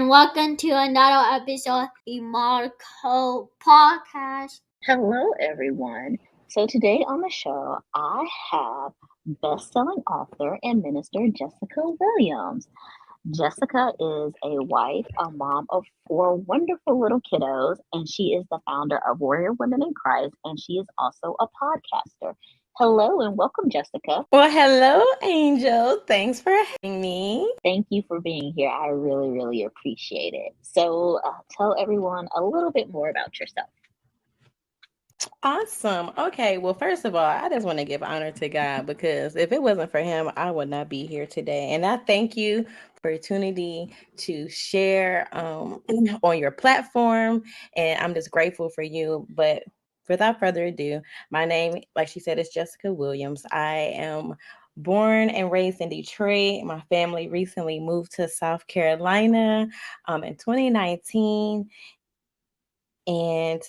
and welcome to another episode of the Marco Podcast. Hello, everyone. So, today on the show, I have best-selling author and minister Jessica Williams. Jessica is a wife, a mom of four wonderful little kiddos, and she is the founder of Warrior Women in Christ, and she is also a podcaster. Hello and welcome, Jessica. Well, hello, Angel. Thanks for having me. Thank you for being here. I really, really appreciate it. So, tell everyone a little bit more about yourself. Awesome. Okay. Well, first of all, I just want to give honor to God because if it wasn't for him, I would not be here today. And I thank you for the opportunity to share on your platform. And I'm just grateful for you. But without further ado, my name, like she said, is Jessica Williams. I am born and raised in Detroit. My family recently moved to South Carolina in 2019. And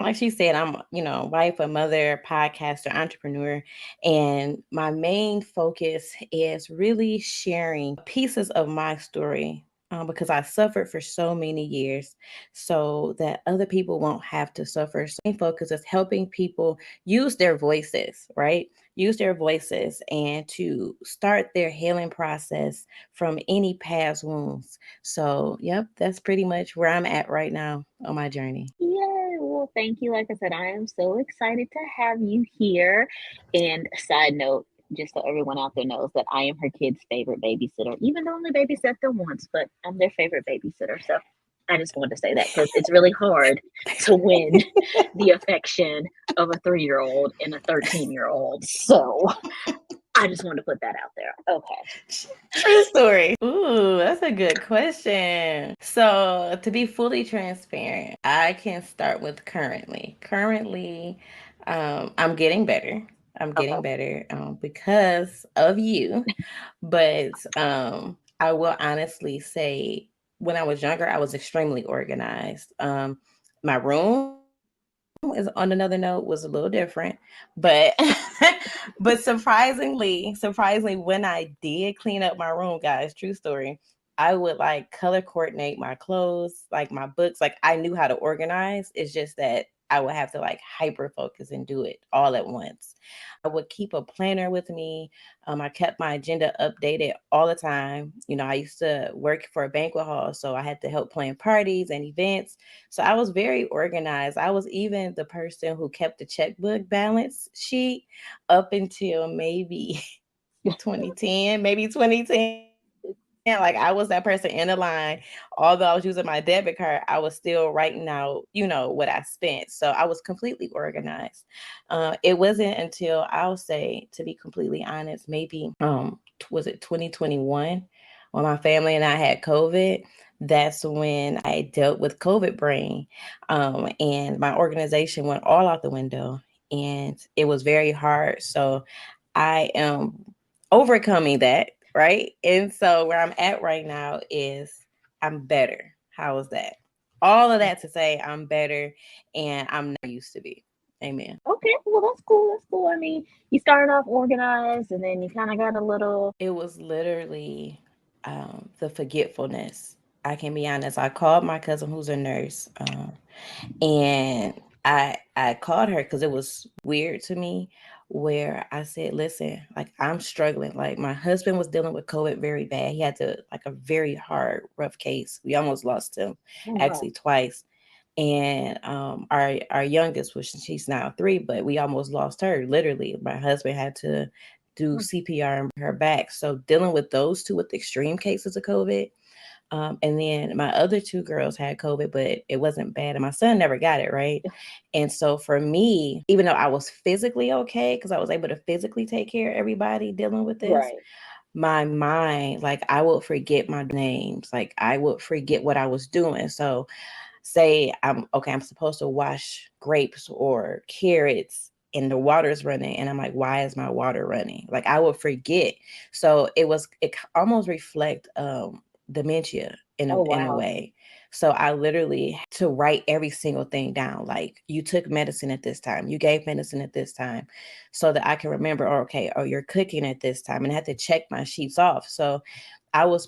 like she said, I'm, wife, a mother, podcaster, entrepreneur, and my main focus is really sharing pieces of my story because I suffered for so many years so that other people won't have to suffer. So main focus is helping people use their voices, right? Use their voices and to start their healing process from any past wounds. So, yep, that's pretty much where I'm at right now on my journey. Yay! Well, thank you. Like I said, I am so excited to have you here. And side note, just so everyone out there knows that I am her kid's favorite babysitter, even though I only babysat them once, but I'm their favorite babysitter. So I just wanted to say that because it's really hard to win the affection of a 3-year-old and a 13-year-old. So I just wanted to put that out there. Okay. True story. Ooh, that's a good question. So, to be fully transparent, I can start with currently. Currently, I'm getting better. I'm getting better because of you. But I will honestly say, when I was younger, I was extremely organized. My room is on another note was a little different, but but surprisingly, when I did clean up my room, guys, true story, I would like color coordinate my clothes, like my books. Like I knew how to organize. It's just that I would have to like hyper focus and do it all at once. I would keep a planner with me. I kept my agenda updated all the time. I used to work for a banquet hall, so I had to help plan parties and events. So I was very organized. I was even the person who kept the checkbook balance sheet up until maybe 2010, maybe 2010. Like I was that person in the line. Although I was using my debit card, I was still writing out, what I spent. So I was completely organized. It wasn't until I'll say, to be completely honest, maybe was it 2021 when my family and I had COVID. That's when I dealt with COVID brain, and my organization went all out the window, and it was very hard. So I am overcoming that, right? And so where I'm at right now is I'm better. How is that? All of that to say I'm better and I'm not used to be. Amen. Okay, well, that's cool. That's cool. I mean, you started off organized and then you kind of got a little. It was literally the forgetfulness. I can be honest. I called my cousin who's a nurse, and I called her because it was weird to me where I said, listen, like I'm struggling. Like my husband was dealing with COVID very bad. He had to like a very hard, rough case. We almost lost him actually twice. And our youngest, which she's now 3, but we almost lost her. Literally, my husband had to do CPR and bring her back. So dealing with those two with extreme cases of COVID. And then my other 2 girls had COVID, but it wasn't bad. And my son never got it, right? And so for me, even though I was physically okay, because I was able to physically take care of everybody dealing with this, my mind, like I would forget my names. Like I would forget what I was doing. So say I'm supposed to wash grapes or carrots and the water's running and I'm like, why is my water running? Like I would forget. So it almost reflect dementia in a way. So I literally had to write every single thing down. Like, you took medicine at this time, you gave medicine at this time, so that I can remember, oh, okay, oh, you're cooking at this time. And I had to check my sheets off. So I was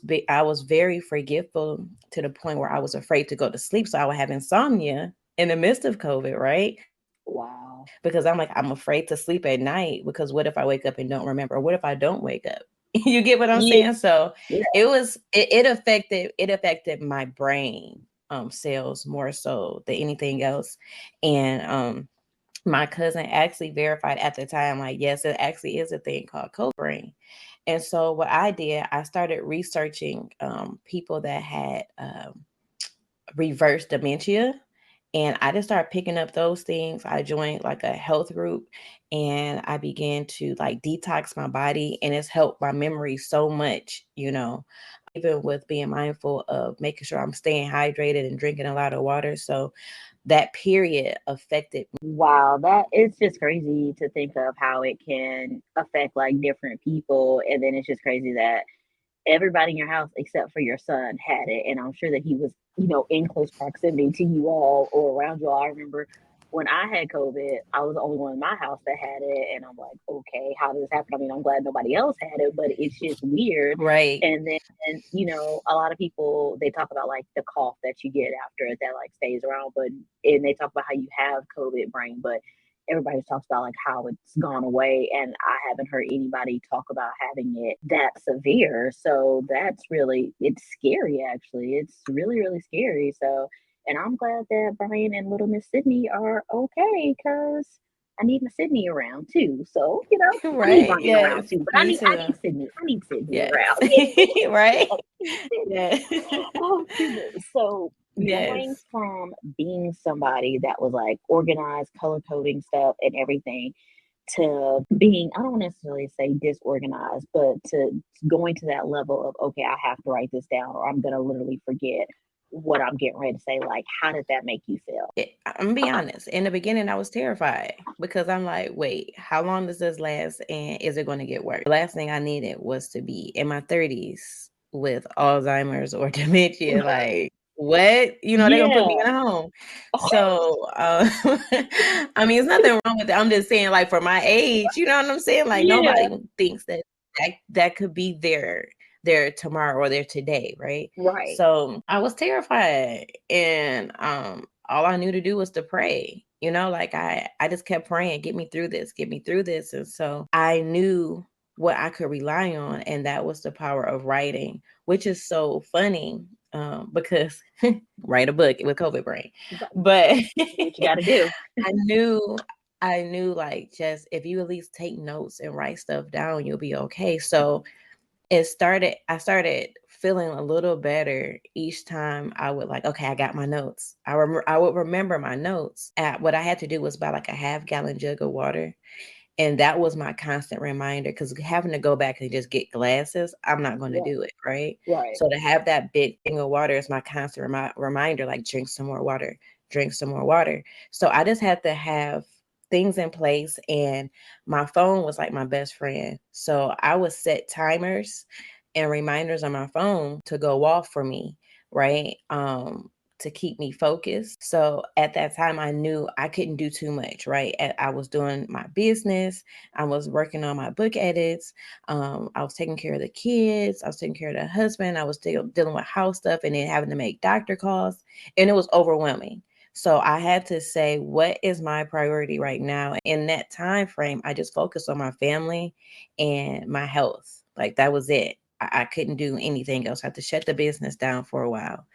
very forgetful to the point where I was afraid to go to sleep. So I would have insomnia in the midst of COVID, right? Wow. Because I'm afraid to sleep at night, because what if I wake up and don't remember? Or what if I don't wake up? You get what I'm Yeah. saying? So Yeah. it affected my brain cells more so than anything else. And my cousin actually verified at the time, like, yes, it actually is a thing called cold brain. And so what I did, I started researching people that had reverse dementia. And I just started picking up those things. I joined like a health group, and I began to like detox my body, and it's helped my memory so much, even with being mindful of making sure I'm staying hydrated and drinking a lot of water. So that period affected. Wow, that it's just crazy to think of how it can affect like different people, and then it's just crazy that everybody in your house except for your son had it, and I'm sure that he was, in close proximity to you all or around you all. I remember when I had COVID, I was the only one in my house that had it, and I'm like, okay, how did this happen? I mean, I'm glad nobody else had it, but it's just weird. Right. And then, a lot of people, they talk about like the cough that you get after it that like stays around, but and they talk about how you have COVID brain, but everybody talks about like how it's gone away, and I haven't heard anybody talk about having it that severe. So that's really, it's scary actually. It's really, really scary. So, and I'm glad that Brian and little Miss Sydney are okay, because I need Miss Sydney around too. So, I need Right. Brian around Yes. too, but I Me need I too. need Sydney. I need Sydney Yes. around. Yeah, Right. I need Sydney. Yeah. Oh goodness. So going Yes. from being somebody that was like organized, color coding stuff and everything, to being, I don't necessarily say disorganized, but to going to that level of, okay, I have to write this down or I'm gonna literally forget what I'm getting ready to say. Like, how did that make you feel? I'm gonna be honest. In the beginning, I was terrified, because I'm like, wait, how long does this last? And is it going to get worse? The last thing I needed was to be in my 30s with Alzheimer's or dementia. Like, what? They're going to put me Yeah. in a home. So, I mean, there's nothing wrong with it. I'm just saying, like, for my age, you know what I'm saying? Like, Yeah. nobody thinks that could be their tomorrow or their today, right? Right. So I was terrified, and all I knew to do was to pray. Like, I just kept praying, get me through this, get me through this. And so I knew what I could rely on, and that was the power of writing, which is so funny, because write a book with COVID brain. But But what you gotta do. I knew I knew, like, just if you at least take notes and write stuff down, you'll be okay. So I started feeling a little better each time I would, like, okay, I got my notes. I would remember my notes. What I had to do was buy like a half-gallon jug of water. And that was my constant reminder, because having to go back and just get glasses, I'm not going to Right. do it. Right. Right. So to have that big thing of water is my constant reminder, like, drink some more water, drink some more water. So I just had to have things in place. And my phone was like my best friend. So I would set timers and reminders on my phone to go off for me. Right. To keep me focused. So at that time, I knew I couldn't do too much, right? I was doing my business, I was working on my book edits, I was taking care of the kids, I was taking care of the husband, I was still dealing with house stuff, and then having to make doctor calls, and it was overwhelming. So I had to say, what is my priority right now? In that time frame, I just focused on my family and my health. Like, that was it. I couldn't do anything else. I had to shut the business down for a while,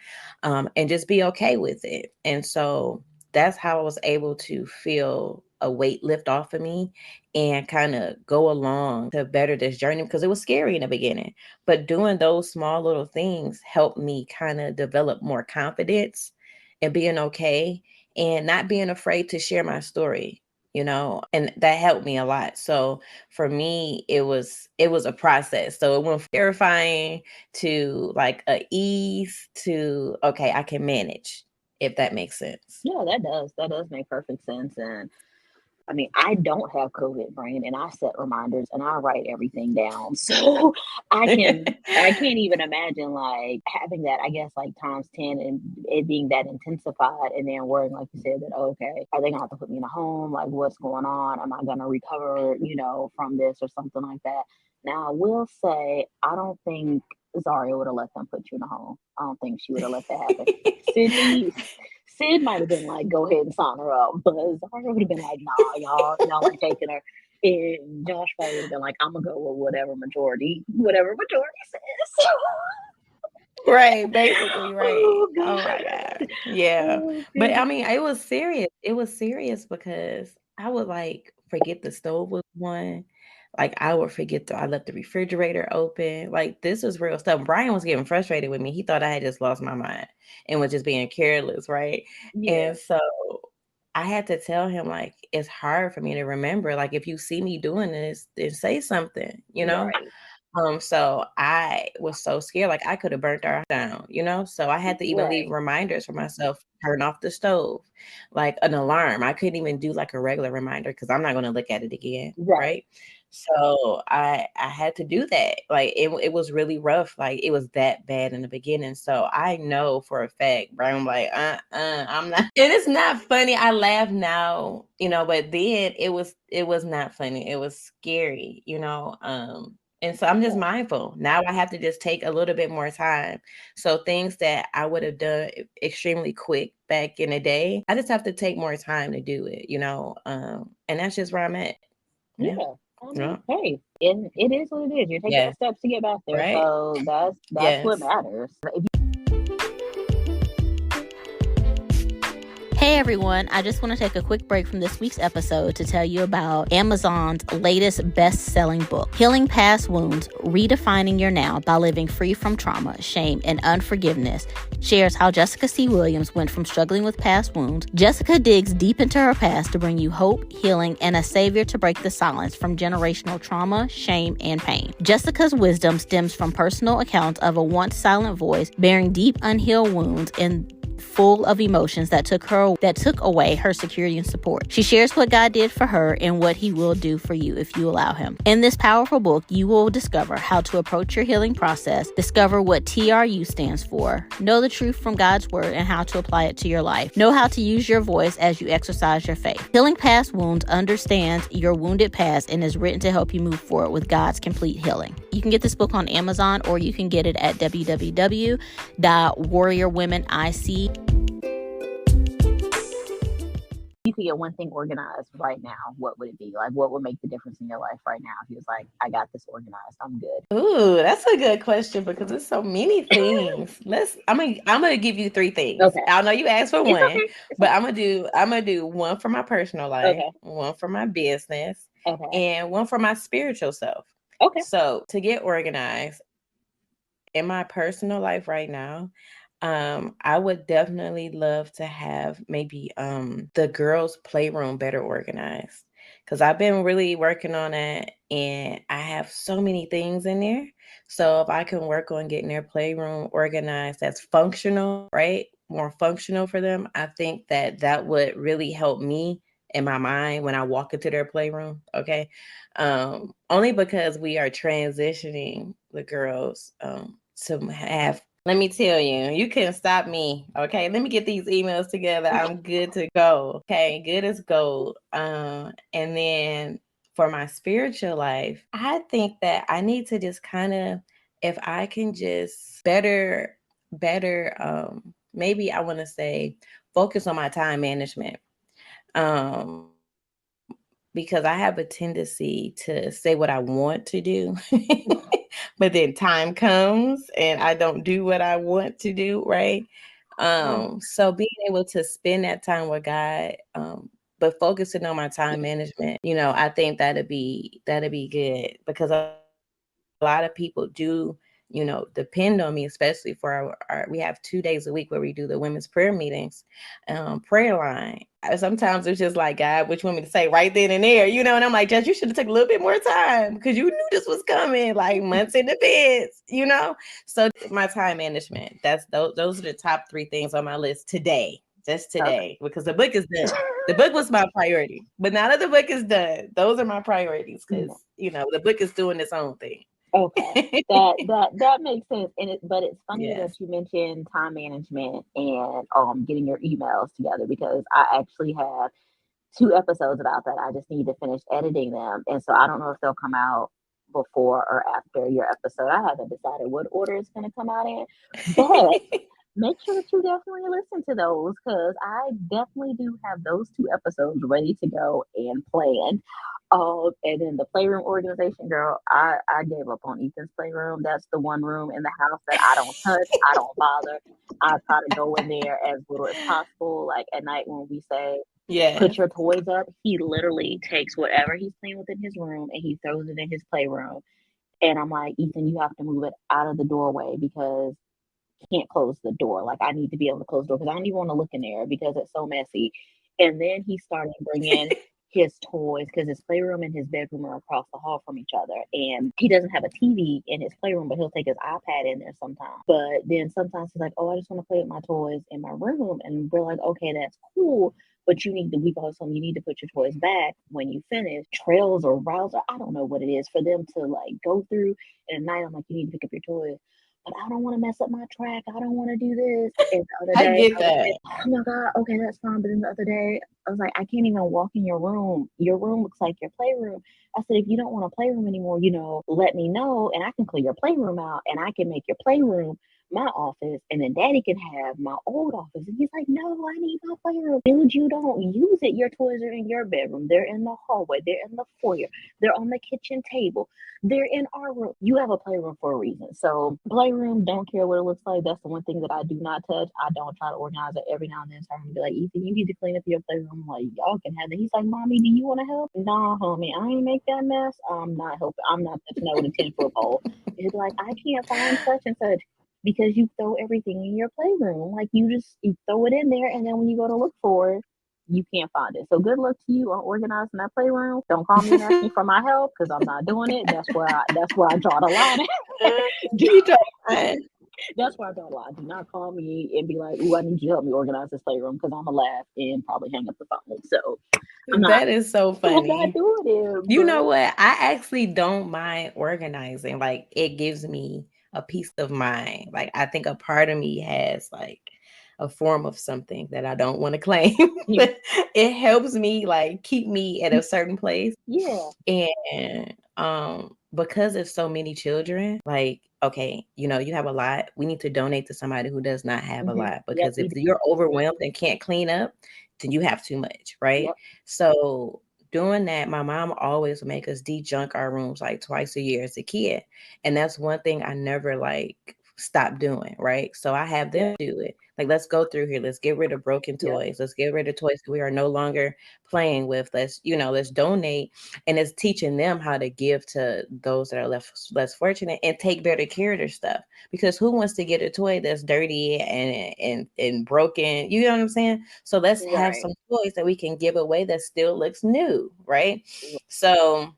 and just be okay with it. And so that's how I was able to feel a weight lift off of me and kind of go along to better this journey, because it was scary in the beginning. But doing those small little things helped me kind of develop more confidence and being okay and not being afraid to share my story, and that helped me a lot. So for me, it was a process. So it went from terrifying to like a ease to, okay, I can manage, if that makes sense. Yeah, that does. That does make perfect sense. And I mean, I don't have COVID brain, and I set reminders and I write everything down. So I can't even imagine like having that, I guess, like times 10 and it being that intensified and then worrying, like you said, that okay, are they gonna have to put me in a home? Like what's going on? Am I gonna recover, from this or something like that? Now I will say I don't think Zaria would have let them put you in a home. I don't think she would have let that happen. Sydney Sid might have been like, go ahead and sign her up, but Zara would have been like, nah, y'all ain't taking her. And Josh probably would have been like, I'm gonna go with whatever majority says. Right, basically, right. Oh Oh god. my God. Yeah. Oh But I goodness. mean, it was serious. It was serious because I would like forget the stove was one. Like I would forget I left the refrigerator open. Like this was real stuff. Brian was getting frustrated with me. He thought I had just lost my mind and was just being careless, right? Yeah. And so I had to tell him like it's hard for me to remember. Like if you see me doing this, then say something, you know? Right. So I was so scared, like I could have burnt our house down, you know? So I had to even leave Right. reminders for myself, turn off the stove, like an alarm. I couldn't even do like a regular reminder because I'm not going to look at it again, Right. right? So I had to do that. Like it was really rough. Like it was that bad in the beginning. So I know for a fact, Brian, like, I'm not. And it's not funny. I laugh now, but then it was not funny. It was scary, and so I'm just Yeah. mindful. Now I have to just take a little bit more time. So things that I would have done extremely quick back in the day, I just have to take more time to do it, and that's just where I'm at. Yeah. Yeah. I Yeah. mean, hey, it is what it is. You're taking the Yes. steps to get back there. Right. So that's what Yes. matters. Hey everyone, I just want to take a quick break from this week's episode to tell you about Amazon's latest best-selling book, Healing Past Wounds, Redefining Your Now by Living Free from Trauma, Shame, and Unforgiveness, shares how Jessica C. Williams went from struggling with past wounds. Jessica digs deep into her past to bring you hope, healing, and a savior to break the silence from generational trauma, shame, and pain. Jessica's wisdom stems from personal accounts of a once silent voice bearing deep unhealed wounds and full of emotions that took away her security and support. She shares what God did for her and what he will do for you if you allow him. In this powerful book, you will discover how to approach your healing process, discover what TRU stands for, know the truth from God's word and how to apply it to your life. Know how to use your voice as you exercise your faith. Healing Past Wounds understands your wounded past and is written to help you move forward with God's complete healing. You can get this book on Amazon or you can get it at www.warriorwomenic. You could get one thing organized right now, what would it be? Like, what would make the difference in your life right now? If he was like, I got this organized, I'm good. Ooh, that's a good question because there's so many things. I'm gonna give you three things. Okay. I know you asked for It's one, okay. It's but okay. I'm gonna do one for my personal life, Okay. one for my business, Okay. and one for my spiritual self. Okay. So to get organized in my personal life right now, I would definitely love to have maybe the girls' playroom better organized because I've been really working on it and I have so many things in there. So if I can work on getting their playroom organized that's functional, right? More functional for them, I think that would really help me in my mind when I walk into their playroom. Okay. Only because we are transitioning the girls to have. Let me tell you, you couldn't stop me. Okay, let me get these emails together. I'm good to go. Okay, good as gold. And then for my spiritual life, I think that I need to just kind of, if I can just better, maybe I want to say focus on my time management. Because I have a tendency to say what I want to do. But then time comes and I don't do what I want to do, right? So being able to spend that time with God, but focusing on my time management, I think that'd be good because a lot of people do, depend on me, especially for our we have 2 days a week where we do the women's prayer meetings, prayer line. Sometimes it's just like, God, what you want me to say right then and there, and I'm like, Judge, you should have taken a little bit more time because you knew this was coming like months in advance. So my time management, those are the top three things on my list today. just today because the book is done. The book was my priority, but now that the book is done, those are my priorities because the book is doing its own thing. Okay, that makes sense, but it's funny that Yes. you mentioned time management and getting your emails together because I actually have 2 episodes about that. I just need to finish editing them, and so I don't know if they'll come out before or after your episode. I haven't decided what order it's going to come out in, but make sure that you definitely listen to those because I definitely do have those 2 episodes ready to go and planned. And then the playroom organization, girl, I gave up on Ethan's playroom. That's the one room in the house that I don't touch. I don't bother. I try to go in there as little as possible. Like at night when we say, put Yes. your toys up, he literally takes whatever he's playing with in his room and he throws it in his playroom. And I'm like, Ethan, you have to move it out of the doorway because can't close the door. Like I need to be able to close the door because I don't even want to look in there because it's so messy. And then he started bringing his toys because his playroom and his bedroom are across the hall from each other. And he doesn't have a TV in his playroom, but he'll take his iPad in there sometimes. But then sometimes he's like, oh, I just want to play with my toys in my room. And we're like, okay, that's cool. But you need to, we've always told him you need to put your toys back when you finish. Trails or routes, or I don't know what it is for them to like go through. And at night, I'm like, you need to pick up your toys but I don't want to mess up my track. I don't want to do this. And the other I day, get I was like, that. oh my God, okay, that's fine. But then the other day, I was like, I can't even walk in your room. Your room looks like your playroom. I said, if you don't want a playroom anymore, let me know and I can clear your playroom out and I can make your playroom my office and then daddy can have my old office. And he's like, no, I need my playroom. Dude, you don't use it. Your toys are in your bedroom. They're in the hallway. They're in the foyer. They're on the kitchen table. They're in our room. You have a playroom for a reason. So playroom, don't care what it looks like. That's the one thing that I do not touch. I don't try to organize it every now and then. So I'm gonna be like, Ethan, you need to clean up your playroom. I'm like, y'all can have it. He's like, Mommy, do you want to help? Nah, homie, I ain't make that mess. I'm not helping. I'm not touching that with a 10-foot pole. It's like I can't find such and such because you throw everything in your playroom. Like you throw it in there and then when you go to look for it, you can't find it. So good luck to you on organizing that playroom. Don't call me and ask me for my help because I'm not doing it. That's where I draw the line. You don't. That's where I draw the line. Do not call me and be like, "Ooh, I need you to help me organize this playroom," because I'm gonna laugh and probably hang up the phone. So That is so I'm not funny. doing it. You know But what? I actually don't mind organizing. Like it gives me a peace of mind. Like I think a part of me has like a form of something that I don't want to claim, but it helps me like keep me at a certain place. yeah, And because of so many children, like okay, you have a lot. We need to donate to somebody who does not have a lot yep, because if you're overwhelmed and can't clean up, then you have too much, right? yep, So doing that, my mom always would make us de-junk our rooms like twice a year as a kid. And that's one thing I never like stopped doing, right? So I have them do it. Like, let's go through here. Let's get rid of broken yep, toys. Let's get rid of toys that we are no longer playing with. Let's donate. And it's teaching them how to give to those that are less fortunate and take better care of their stuff. Because who wants to get a toy that's dirty and broken? You know what I'm saying? So let's have right. some toys that we can give away that still looks new, right? So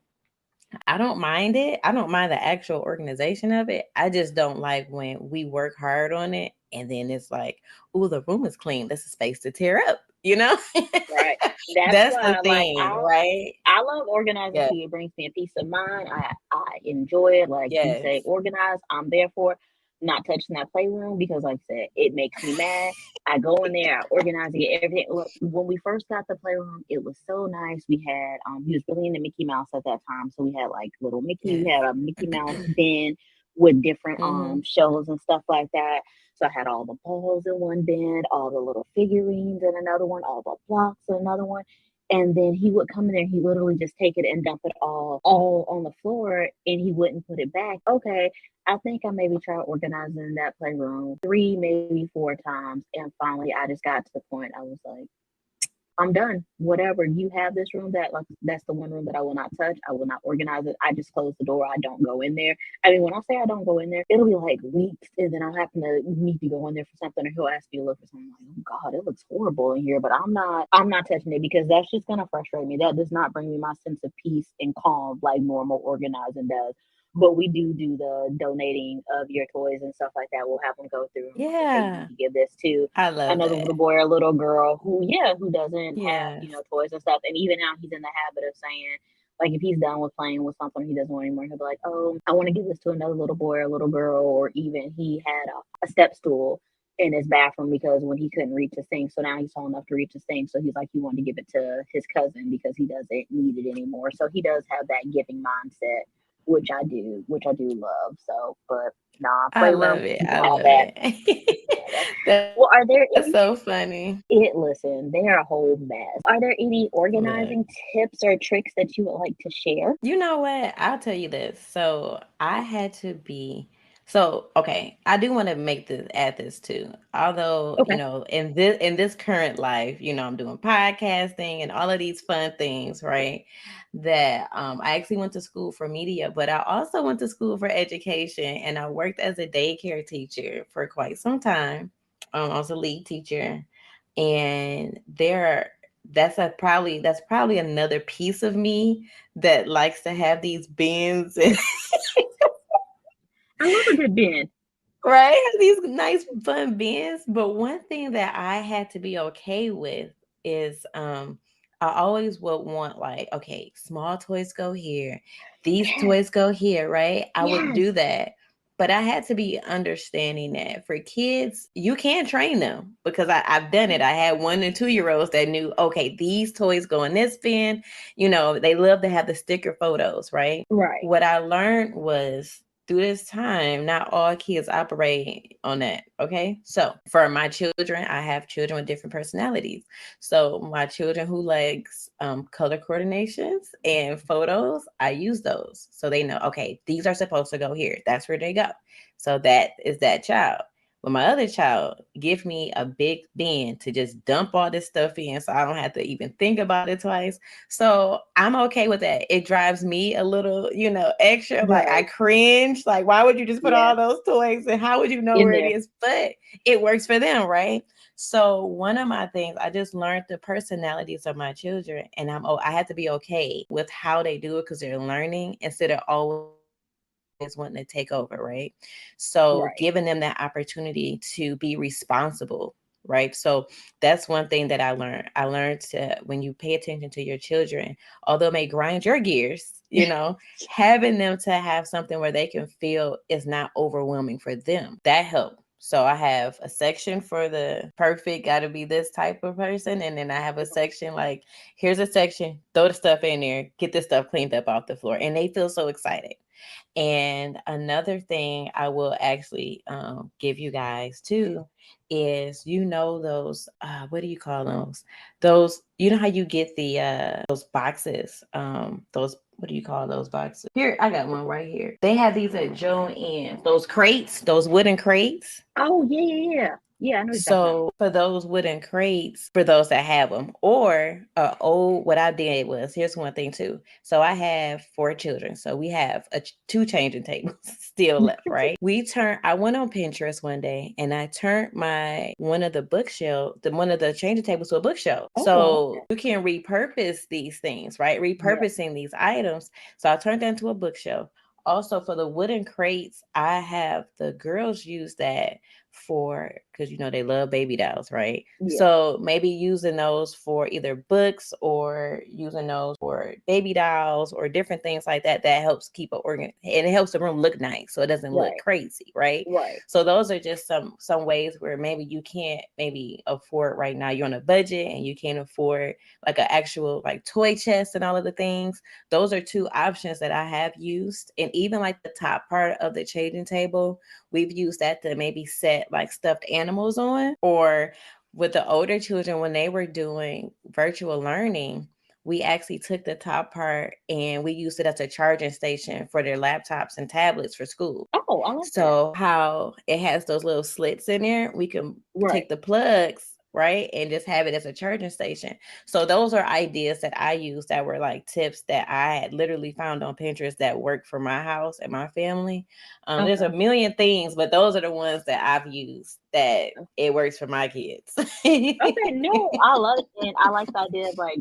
I don't mind it. I don't mind the actual organization of it. I just don't like when we work hard on it and then it's like, oh, the room is clean. That's a space to tear up, you know? Right. That's That's the why, like, thing, right? I love organizing Yeah. too. It brings me a peace of mind. I enjoy it. Like we say, Yes. organize. I'm there for it. Not touching that playroom because, like I said, it makes me mad. I go in there, I organize, I get everything. Look, when we first got the playroom, it was so nice. We had he was really into Mickey Mouse at that time, so we had like little Mickey. We Yes. had a Mickey Mouse bin with different Mm-hmm. shows and stuff like that. So I had all the balls in one bin, all the little figurines in another one, all the blocks in another one. And then he would come in there, he literally just take it and dump it all on the floor and he wouldn't put it back. Okay, I think I maybe tried organizing that playroom 3, maybe 4 times. And finally I just got to the point I was like, I'm done. Whatever you have this room that's the one room that I will not touch. I will not organize it. I just close the door. I don't go in there. I mean, when I say I don't go in there, it'll be like weeks, and then I'll happen to need to go in there for something, or he'll ask me to look for something. I'm like, oh God, it looks horrible in here, but I'm not touching it because that's just gonna frustrate me. That does not bring me my sense of peace and calm like normal organizing does. But we do the donating of your toys and stuff like that. We'll have them go through and we'll say, hey, you Yeah. need to give this to I love another that. little boy or little girl who doesn't have, Yes. toys and stuff. And even now he's in the habit of saying, like, if he's done with playing with something he doesn't want anymore, he'll be like, oh, I want to give this to another little boy or little girl. Or even he had a step stool in his bathroom because when he couldn't reach his sink, so now he's tall enough to reach his sink. So he's like, he wanted to give it to his cousin because he doesn't need it anymore. So he does have that giving mindset, which I do love. So, but nah, I love playroom, it. you I can have love that. You can have that. it. That's Well, are so there any? funny. Listen, they are a whole mess. Are there any Look. organizing tips or tricks that you would like to share? You know what? I'll tell you this. So I had to be okay, I do want to make this add this too. Although, Okay. in this current life, I'm doing podcasting and all of these fun things, right? That I actually went to school for media, but I also went to school for education and I worked as a daycare teacher for quite some time. I was a lead teacher and that's probably another piece of me that likes to have these bins and I love a good bin. right, these nice fun bins. But one thing that I had to be okay with is I always would want, like, okay, small toys go here, these Yes. toys go here, right? I would Yes. do that. But I had to be understanding that for kids, you can train them because I've done it. I had 1 and 2 year olds that knew, okay, these toys go in this bin. They love to have the sticker photos, right? Right. What I learned was through this time, not all kids operate on that. Okay. So for my children, I have children with different personalities. So my children who likes color coordinations and photos, I use those. So they know, okay, these are supposed to go here. That's where they go. So that is that child. But my other child, give me a big bin to just dump all this stuff in so I don't have to even think about it twice. So I'm okay with that. It drives me a little, extra. Like I Right. cringe. Like, why would you just put Yeah. all those toys and how would you know In where it there. is? But it works for them, right? So one of my things, I just learned the personalities of my children, and I had to be okay with how they do it because they're learning instead of always wanting to take over, right? So Right. giving them that opportunity to be responsible, right? So that's one thing that I learned. I learned to, when you pay attention to your children, although it may grind your gears, having them to have something where they can feel is not overwhelming for them, that helped. So I have a section for the perfect, got to be this type of person. And then I have a section like, here's a section, throw the stuff in there, get this stuff cleaned up off the floor. And they feel so excited. And another thing I will actually give you guys too is, those what do you call those? Those, how you get the those boxes, those, what do you call those boxes? Here, I got one right here. They have these at Joann. Those crates, those wooden crates. Oh, yeah, yeah, yeah. Yeah, I know what you're talking about. So for those wooden crates, for those that have them, or what I did was, here's one thing too. So I have 4 children, so we have 2 changing tables still left, right? I went on Pinterest one day and I turned one of the changing tables to a bookshelf. Oh, So you can repurpose these things, right? yeah. Repurposing these items. So I turned that into a bookshelf. Also, for the wooden crates, I have the girls use that because they love baby dolls, right? Yeah. So maybe using those for either books or using those for baby dolls or different things like that. That helps keep and it helps the room look nice so it doesn't look Right. crazy, right? Right. So those are just some ways where maybe you can't maybe afford right now. You're on a budget and you can't afford like an actual like toy chest and all of the things. Those are 2 options that I have used. And even like the top part of the changing table, we've used that to maybe set like stuffed animals on. Or with the older children, when they were doing virtual learning, we actually took the top part and we used it as a charging station for their laptops and tablets for school. Oh, I like that. So how it has those little slits in there, we can Right. take the plugs, right, and just have it as a charging station. So those are ideas that I use that were like tips that I had literally found on Pinterest that work for my house and my family. There's Okay. a million things, but those are the ones that I've used that it works for my kids. Okay, no, I love it. And I like the idea of like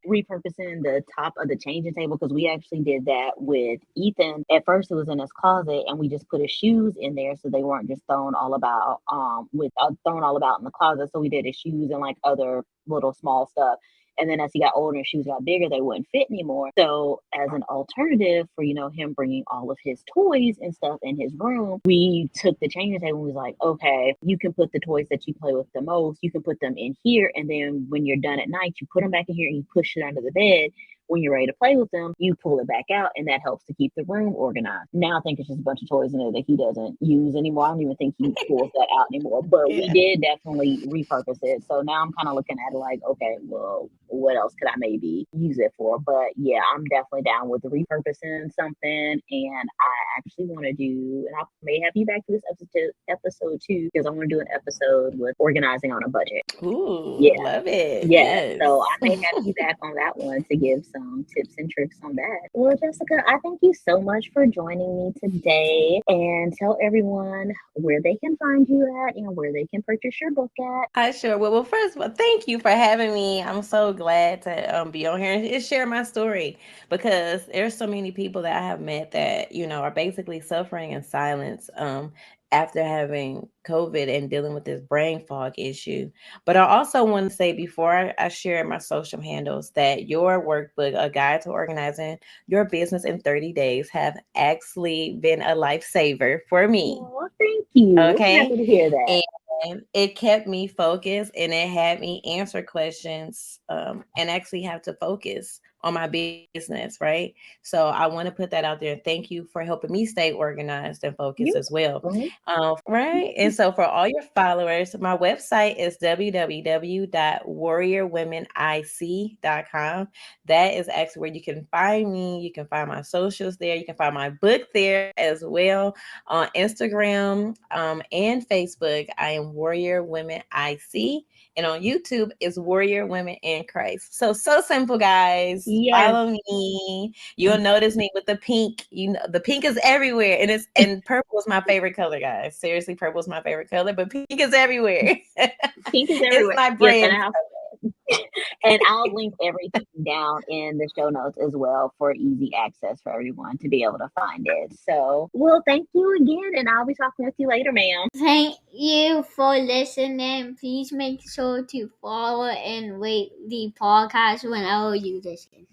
repurposing the top of the changing table because we actually did that with Ethan. At first, it was in his closet, and we just put his shoes in there so they weren't just thrown all about thrown all about in the closet. So we did his shoes and like other little small stuff. And then as he got older and shoes got bigger, they wouldn't fit anymore. So as an alternative for, him bringing all of his toys and stuff in his room, we took the changing table and was like, okay, you can put the toys that you play with the most, you can put them in here. And then when you're done at night, you put them back in here and you push it under the bed. When you're ready to play with them, you pull it back out, and that helps to keep the room organized. Now I think it's just a bunch of toys in there that he doesn't use anymore. I don't even think he pulls that out anymore. But we did definitely repurpose it. So now I'm kind of looking at it like, okay, well, what else could I maybe use it for? But yeah, I'm definitely down with repurposing something. And I actually want to do, and I may have you back for this episode too, because I want to do an episode with organizing on a budget. Ooh, Yeah. love it. Yeah, Yes. so I may have you back on that one to give some tips and tricks on that. Well, Jessica, I thank you so much for joining me today, and tell everyone where they can find you at and where they can purchase your book at. I sure will. Well, first of all, thank you for having me. I'm so glad to be on here and share my story because there's so many people that I have met that, are basically suffering in silence after having COVID and dealing with this brain fog issue. But I also want to say before I share my social handles that your workbook, A Guide to Organizing Your Business in 30 Days, have actually been a lifesaver for me. Oh, thank you. Okay. I'm happy to hear that. And it kept me focused and it had me answer questions and actually have to focus on my business, right? So I want to put that out there. Thank you for helping me stay organized and focused as well. Right? And so for all your followers, my website is www.warriorwomenic.com. That is actually where you can find me. You can find my socials there. You can find my book there as well. On Instagram and Facebook, I am Warrior Women IC. And on YouTube is Warrior Women in Christ. So simple, guys. Yes. Follow me. You'll notice me with the pink. The pink is everywhere. And purple is my favorite color, guys. Seriously, purple is my favorite color, but pink is everywhere. Pink is everywhere. It's my brand. And I'll link everything down in the show notes as well for easy access for everyone to be able to find it. So, well, thank you again, and I'll be talking with you later, ma'am. Thank you for listening. Please make sure to follow and rate the podcast whenever you listen.